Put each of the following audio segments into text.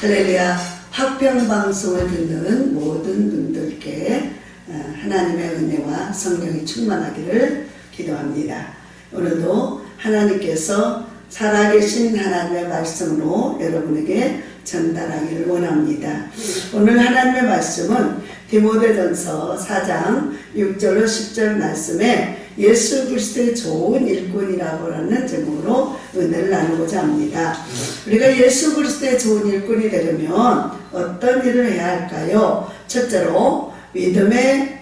할렐루야. 화평방송을 듣는 모든 분들께 하나님의 은혜와 성령이 충만하기를 기도합니다. 오늘도 하나님께서 살아계신 하나님의 말씀으로 여러분에게 전달하기를 원합니다. 오늘 하나님의 말씀은 디모데전서 4장 6절로 10절 말씀에 예수 그리스도의 좋은 일꾼이라고 하는 제목으로 은혜를 나누고자 합니다. 우리가 예수 그리스도의 좋은 일꾼이 되려면 어떤 일을 해야 할까요? 첫째로 믿음의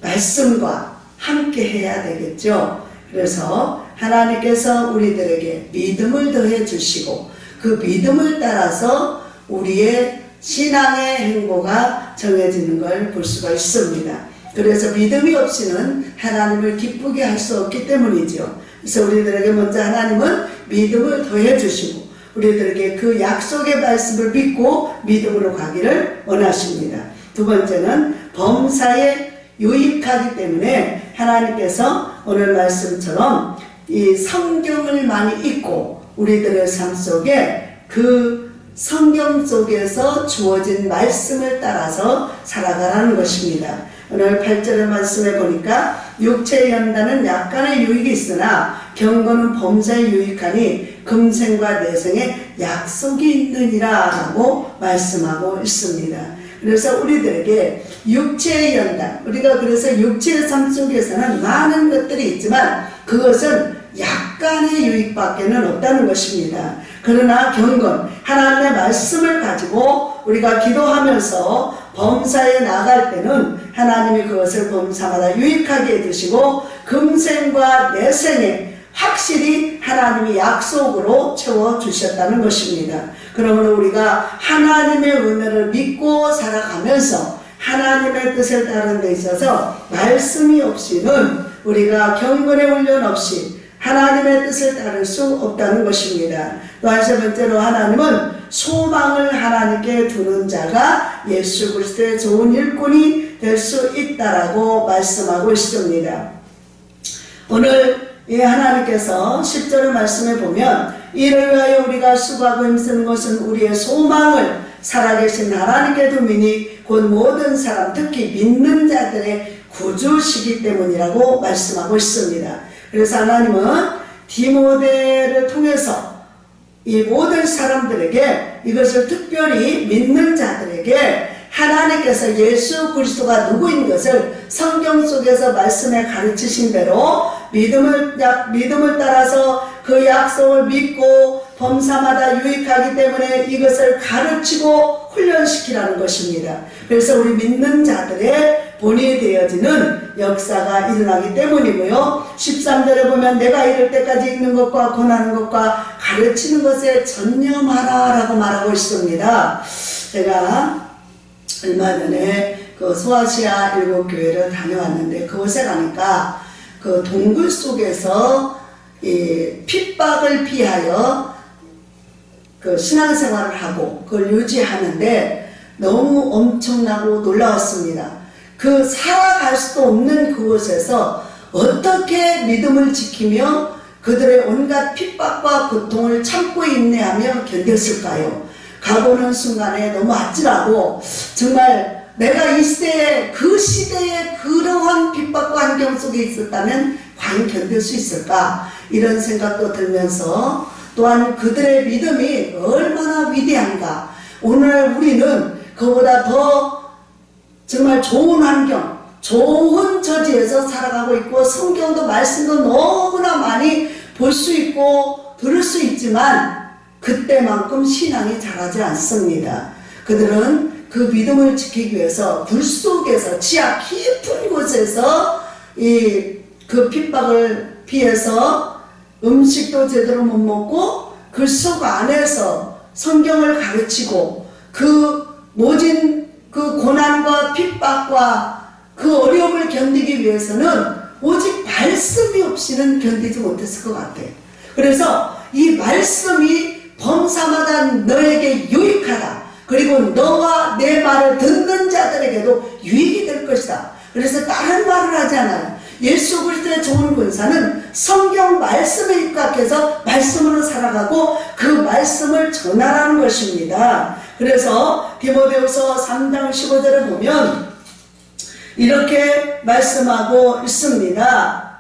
말씀과 함께 해야 되겠죠. 그래서 하나님께서 우리들에게 믿음을 더해 주시고 그 믿음을 따라서 우리의 신앙의 행보가 정해지는 걸 볼 수가 있습니다. 그래서 믿음이 없이는 하나님을 기쁘게 할 수 없기 때문이죠. 그래서 우리들에게 먼저 하나님은 믿음을 더해 주시고 우리들에게 그 약속의 말씀을 믿고 믿음으로 가기를 원하십니다. 두 번째는 범사에 유익하기 때문에 하나님께서 오늘 말씀처럼 이 성경을 많이 읽고 우리들의 삶 속에 그 성경 속에서 주어진 말씀을 따라서 살아가라는 것입니다. 오늘 8절의 말씀에 보니까 육체의 연단은 약간의 유익이 있으나 경건은 범사에 유익하니 금생과 내생에 약속이 있느니라 라고 말씀하고 있습니다. 그래서 우리들에게 육체의 연단, 우리가 그래서 육체의 삶 속에서는 많은 것들이 있지만 그것은 약간의 유익밖에는 없다는 것입니다. 그러나 경건, 하나님의 말씀을 가지고 우리가 기도하면서 범사에 나갈 때는 하나님이 그것을 범사마다 유익하게 해주시고 금생과 내생에 확실히 하나님이 약속으로 채워주셨다는 것입니다. 그러므로 우리가 하나님의 은혜를 믿고 살아가면서 하나님의 뜻을 따르는 데 있어서 말씀이 없이는 우리가 경건의 훈련 없이 하나님의 뜻을 따를 수 없다는 것입니다. 또한 세 번째로 하나님은 소망을 하나님께 두는 자가 예수 그리스도의 좋은 일꾼이 될 수 있다라고 말씀하고 있습니다. 오늘 하나님께서 10절의 말씀에 보면 이를 위하여 우리가 수고하고 힘쓰는 것은 우리의 소망을 살아계신 하나님께 두미니 곧 모든 사람 특히 믿는 자들의 구주시기 때문이라고 말씀하고 있습니다. 그래서 하나님은 디모데를 통해서 이 모든 사람들에게 이것을 특별히 믿는 자들에게 하나님께서 예수 그리스도가 누구인 것을 성경 속에서 말씀에 가르치신 대로 믿음을 따라서 그 약속을 믿고 범사마다 유익하기 때문에 이것을 가르치고 훈련시키라는 것입니다. 그래서 우리 믿는 자들의 본이 되어지는 역사가 일어나기 때문이고요. 13절에 보면 내가 이럴 때까지 읽는 것과 권하는 것과 가르치는 것에 전념하라 라고 말하고 있습니다. 제가 얼마 전에 그 소아시아 일곱교회를 다녀왔는데 그곳에 가니까 그 동굴 속에서 이 핍박을 피하여 그 신앙생활을 하고 그걸 유지하는데 너무 엄청나고 놀라웠습니다. 그 살아갈 수도 없는 그곳에서 어떻게 믿음을 지키며 그들의 온갖 핍박과 고통을 참고 인내하며 견뎠을까요? 가보는 순간에 너무 아찔하고 정말 내가 이 시대에 그 시대에 그러한 핍박과 환경 속에 있었다면 과연 견딜 수 있을까? 이런 생각도 들면서 또한 그들의 믿음이 얼마나 위대한가. 오늘 우리는 그보다 더 정말 좋은 환경, 좋은 처지에서 살아가고 있고 성경도 말씀도 너무나 많이 볼 수 있고 들을 수 있지만 그때만큼 신앙이 자라지 않습니다. 그들은 그 믿음을 지키기 위해서 불 속에서 지하 깊은 곳에서 그 핍박을 피해서 음식도 제대로 못 먹고 그 속 안에서 성경을 가르치고 그 모진 그 고난과 핍박과 그 어려움을 견디기 위해서는 오직 말씀이 없이는 견디지 못했을 것 같아요. 그래서 이 말씀이 범사마다 너에게 유익하다. 그리고 너와 내 말을 듣는 자들에게도 유익이 될 것이다. 그래서 다른 말을 하지 않아요. 예수 그리스도의 좋은 군사는 성경 말씀에 입각해서 말씀으로 살아가고 그 말씀을 전하라는 것입니다. 그래서 디모데후서 3장 15절에 보면 이렇게 말씀하고 있습니다.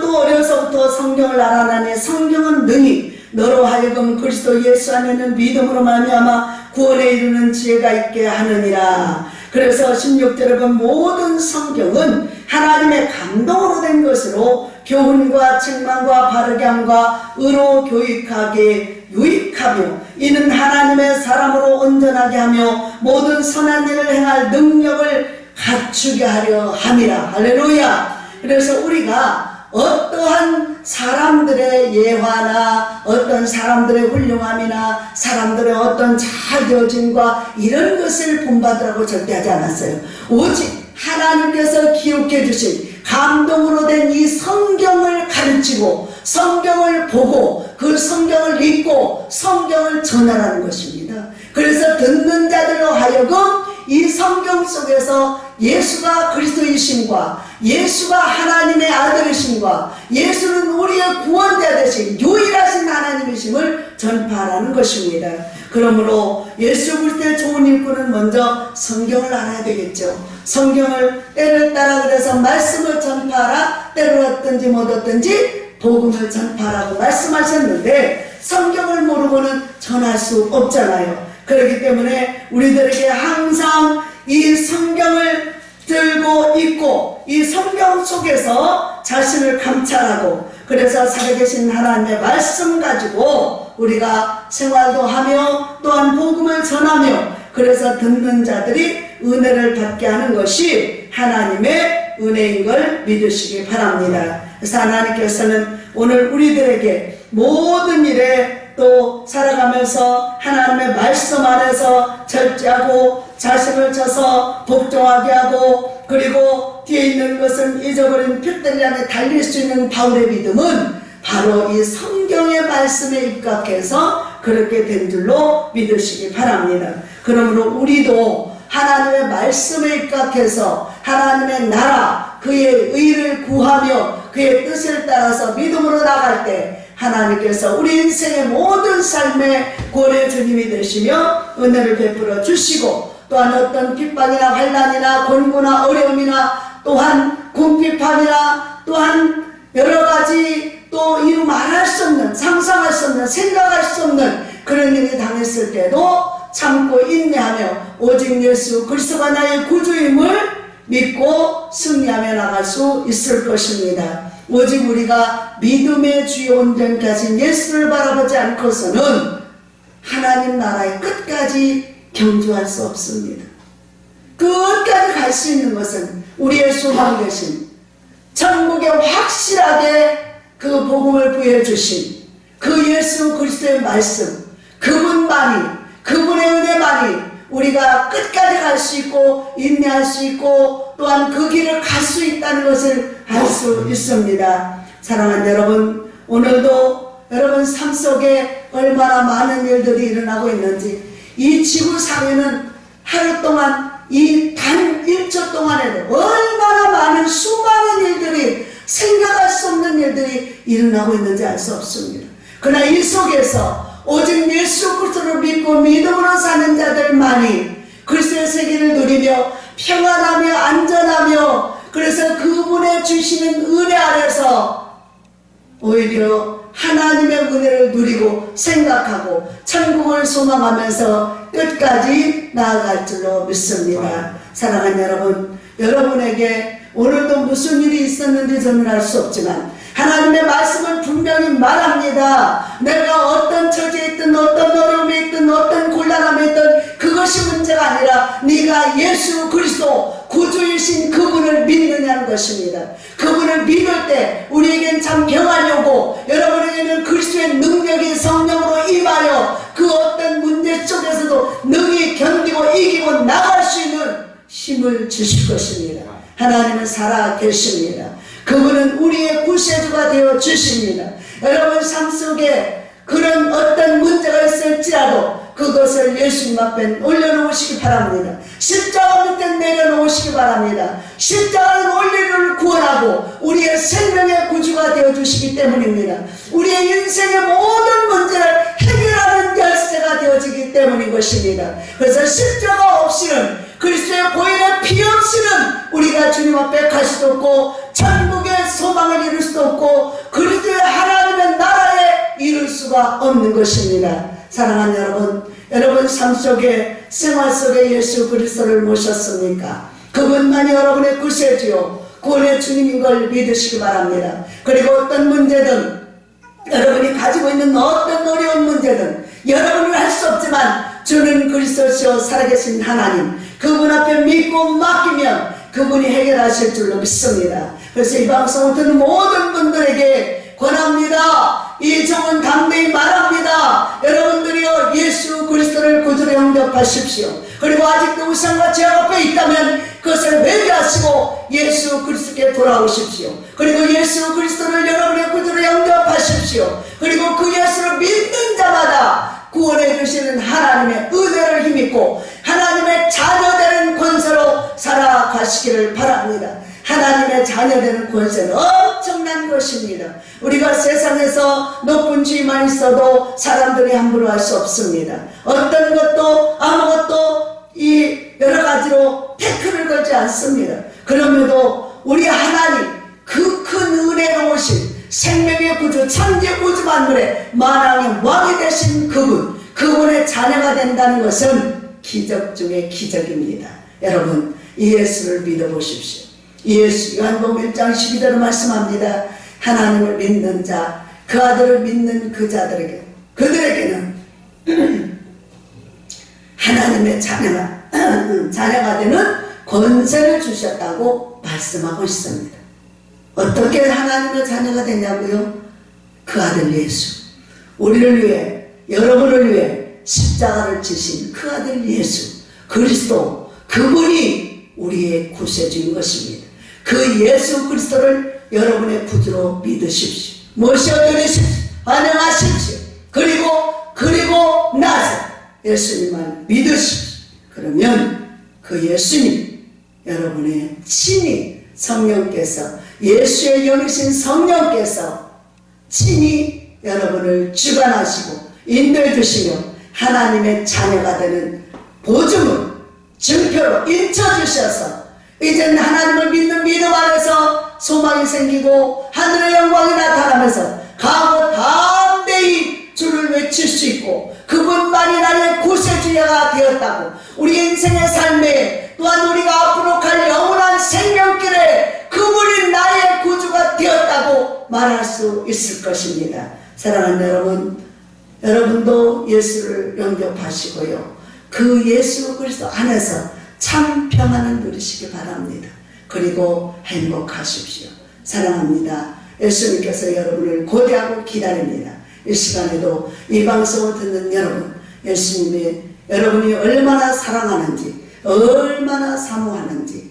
또 어려서부터 성경을 알아나니 성경은 능히 너로 하여금 그리스도 예수 안에는 믿음으로 말미암아 구원에 이르는 지혜가 있게 하느니라. 그래서 16절에 보면 모든 성경은 하나님의 감동으로 된 것으로 교훈과 책망과 바르게 함과 의로 교육하게 유익하며 이는 하나님의 사람으로 온전하게 하며 모든 선한 일을 행할 능력을 갖추게 하려 함이라. 할렐루야. 그래서 우리가 어떠한 사람들의 예화나 어떤 사람들의 훌륭함이나 사람들의 어떤 자격증과 이런 것을 본받으라고 절대 하지 않았어요. 오직 하나님께서 기록해 주신 감동으로 된 이 성경을 가르치고 성경을 보고 그 성경을 믿고 성경을 전하라는 것입니다. 그래서 듣는 자들로 하여금 이 성경 속에서 예수가 그리스도이심과 예수가 하나님의 아들이심과 예수는 우리의 구원자 되신 유일하신 하나님이심을 전파하라는 것입니다. 그러므로 예수 그리스도의 좋은 일꾼은 먼저 성경을 알아야 되겠죠. 성경을 때를 따라 그래서 말씀을 전파하라. 때를 얻든지 못 얻든지 복음을 전파하라고 말씀하셨는데 성경을 모르고는 전할 수 없잖아요. 그렇기 때문에 우리들에게 항상 이 성경을 들고 있고 이 성경 속에서 자신을 감찰하고 그래서 살아계신 하나님의 말씀 가지고 우리가 생활도 하며 또한 복음을 전하며 그래서 듣는 자들이 은혜를 받게 하는 것이 하나님의 은혜인 걸 믿으시기 바랍니다. 그래서 하나님께서는 오늘 우리들에게 모든 일에 또 살아가면서 하나님의 말씀 안에서 절제하고 자신을 쳐서 복종하게 하고 그리고 뒤에 있는 것은 잊어버린 표대를 향해 달릴 수 있는 바울의 믿음은 바로 이 성경의 말씀에 입각해서 그렇게 된 줄로 믿으시기 바랍니다. 그러므로 우리도 하나님의 말씀에 입각해서 하나님의 나라 그의 의를 구하며 그의 뜻을 따라서 믿음으로 나갈 때 하나님께서 우리 인생의 모든 삶의 구원의 주님이 되시며 은혜를 베풀어 주시고 또한 어떤 핍박이나 환난이나 곤고나 어려움이나 또한 궁핍함이나 또한 여러가지 또 이루 말할 수 없는 상상할 수 없는 생각할 수 없는 그런 일이 당했을 때도 참고 인내하며 오직 예수 그리스도가 나의 구주임을 믿고 승리하며 나갈 수 있을 것입니다. 오직 우리가 믿음의 주요 온전까지 예수를 바라보지 않고서는 하나님 나라의 끝까지 경주할 수 없습니다. 끝까지 갈 수 있는 것은 우리의 소망 되신 천국에 확실하게 그 복음을 부여해 주신 그 예수 그리스도의 말씀 그분만이 그분의 은혜만이 우리가 끝까지 갈 수 있고 인내할 수 있고 또한 그 길을 갈 수 있다는 것을 알 수 있습니다. 사랑하는 여러분, 오늘도 여러분 삶 속에 얼마나 많은 일들이 일어나고 있는지 이 지구상에는 하루 동안 이 단 1초 동안에도 얼마나 많은 수많은 일들이 생각할 수 없는 일들이 일어나고 있는지 알 수 없습니다. 그러나 이 속에서 오직 예수 그리스도를 믿고 믿음으로 사는 자들만이 그리스도의 세계를 누리며 평안하며 안전하며 그래서 그분의 주시는 은혜 아래서 오히려 하나님의 은혜를 누리고 생각하고 천국을 소망하면서 끝까지 나아갈 줄로 믿습니다. 사랑하는 여러분, 여러분에게 오늘도 무슨 일이 있었는지 저는 알 수 없지만 하나님의 말씀은 분명히 말합니다. 내가 어떤 처지에 있든 어떤 어려움에 있든 어떤 곤란함에 있든 그것이 문제가 아니라 네가 예수 그리스도 구주이신 그분을 믿느냐는 것입니다. 그분을 믿을 때 우리에겐 참 평안이 오고 여러분에게는 그리스도의 능력이 성령으로 임하여 그 어떤 문제 속에서도 능히 견디고 이기고 나갈 수 있는 힘을 주실 것입니다. 하나님은 살아 계십니다. 그분은 우리의 구세주가 되어 주십니다. 여러분 삶 속에 그런 어떤 문제가 있을지라도 그것을 예수님 앞에 올려놓으시기 바랍니다. 십자가 밑에 내려놓으시기 바랍니다. 십자가는 원리를 구원하고 우리의 생명의 구주가 되어 주시기 때문입니다. 우리의 인생의 모든 문제를 것입니다. 그래서 십자가 없이는, 그리스도의 보혈의 피 없이는 우리가 주님 앞에 갈 수도 없고 천국의 소망을 이룰 수도 없고 그리스도의 하나님의 나라에 이룰 수가 없는 것입니다. 사랑하는 여러분, 여러분 삶 속에, 생활 속에 예수 그리스도를 모셨습니까? 그분만이 여러분의 구세주요 구원의 주님인 걸 믿으시기 바랍니다. 그리고 어떤 문제든, 여러분이 가지고 있는 어떤 어려운 문제든 여러분은 할 수 없지만 주는 그리스도시요 살아계신 하나님, 그분 앞에 믿고 맡기면 그분이 해결하실 줄로 믿습니다. 그래서 이 방송을 듣는 모든 분들에게 권합니다. 이 종은 담대히 말합니다. 여러분들이요 예수 그리스도를 구주로 영접하십시오. 그리고 아직도 우상과 죄악 앞에 있다면 그것을 회개하시고 예수 그리스도께 돌아오십시오. 그리고 예수 그리스도를 여러분의 구주로 영접하십시오. 그리고 그 예수를 믿는 자마다 구원해 주시는 하나님의 은혜를 힘입고 하나님의 자녀되는 권세로 살아가시기를 바랍니다. 하나님의 자녀되는 권세는 엄청난 것입니다. 우리가 세상에서 높은 지위만 있어도 사람들이 함부로 할 수 없습니다. 어떤 것도 아무것도 이 여러 가지로 태클을 걸지 않습니다. 그럼에도 우리 하나님, 그 큰 은혜로우신 생명의 구주, 천지 우주 만물의 만왕의 왕이 되신 그분의 자녀가 된다는 것은 기적 중에 기적입니다. 여러분, 이 예수를 믿어보십시오. 이 예수, 요한복음 1장 12절로 말씀합니다. 하나님을 믿는 자, 그 아들을 믿는 그 자들에게, 그들에게는 하나님의 자녀가 되는 권세를 주셨다고 말씀하고 있습니다. 어떻게 하나님의 자녀가 되냐고요? 그 아들 예수, 우리를 위해, 여러분을 위해 십자가를 지신 그 아들 예수 그리스도, 그분이 우리의 구세주인 것입니다. 그 예수 그리스도를 여러분의 구주로 믿으십시오. 모셔드리십시오. 환영하십시오. 그리고 나서 예수님만 믿으십시오. 그러면 그 예수님, 여러분의 친히 성령께서, 예수의 영이신 성령께서 친히 여러분을 주관하시고 인도해 주시며 하나님의 자녀가 되는 보증을, 증표로 인쳐주셔서 이제는 하나님을 믿는 믿음 안에서 소망이 생기고 하늘의 영광이 나타나면서 강하고 담대히 주를 외칠 수 있고 그분만이 나의 구세주야가 되었다고, 우리 인생의 삶에 또한 우리가 앞으로 갈 영원한 생명길에 그분이 나의 구주가 되었다고 말할 수 있을 것입니다. 사랑하는 여러분, 여러분도 예수를 영접하시고요, 그 예수 그리스도 안에서 참 평안을 누리시기 바랍니다. 그리고 행복하십시오. 사랑합니다. 예수님께서 여러분을 고대하고 기다립니다. 이 시간에도 이 방송을 듣는 여러분, 예수님이 여러분이 얼마나 사랑하는지, 얼마나 사모하는지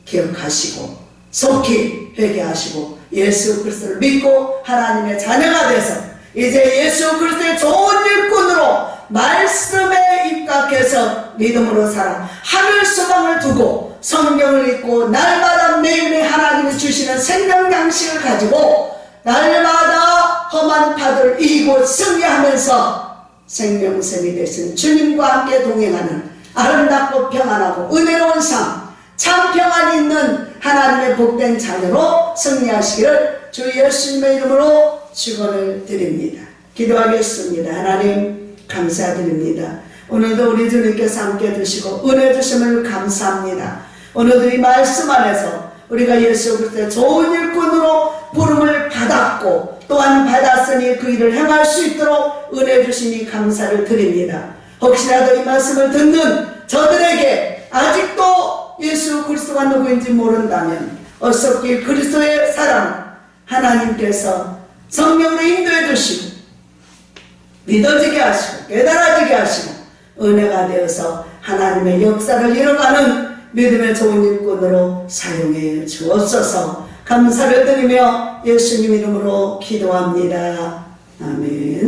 기억하시고 속히 회개하시고 예수 그리스도를 믿고 하나님의 자녀가 돼서 이제 예수 그리스도의 좋은 일꾼으로 말씀에 입각해서 믿음으로 살아 하늘 소망을 두고 성경을 읽고 날마다 매일매일 하나님이 주시는 생명 양식을 가지고 날마다 험한 파도를 이기고 승리하면서 생명샘이 되신 주님과 함께 동행하는 아름답고 평안하고 은혜로운 삶, 참 평안이 있는 하나님의 복된 자녀로 승리하시기를 주 예수님의 이름으로 축원을 드립니다. 기도하겠습니다. 하나님 감사드립니다. 오늘도 우리 주님께서 함께 주시고 은혜 주심을 감사합니다. 오늘도 이 말씀 안에서 우리가 예수 그리스도의 좋은 일꾼으로 부름을 받았고 또한 받았으니 그 일을 행할 수 있도록 은혜 주시니 감사를 드립니다. 혹시라도 이 말씀을 듣는 저들에게 아직도 예수 그리스도가 누구인지 모른다면 어설피 그리스도의 사랑 하나님께서 성령으로 인도해 주시고 믿어지게 하시고 깨달아지게 하시고 은혜가 되어서 하나님의 역사를 이뤄가는 믿음의 좋은 일꾼으로 사용해 주옵소서. 감사를 드리며 예수님 이름으로 기도합니다. 아멘.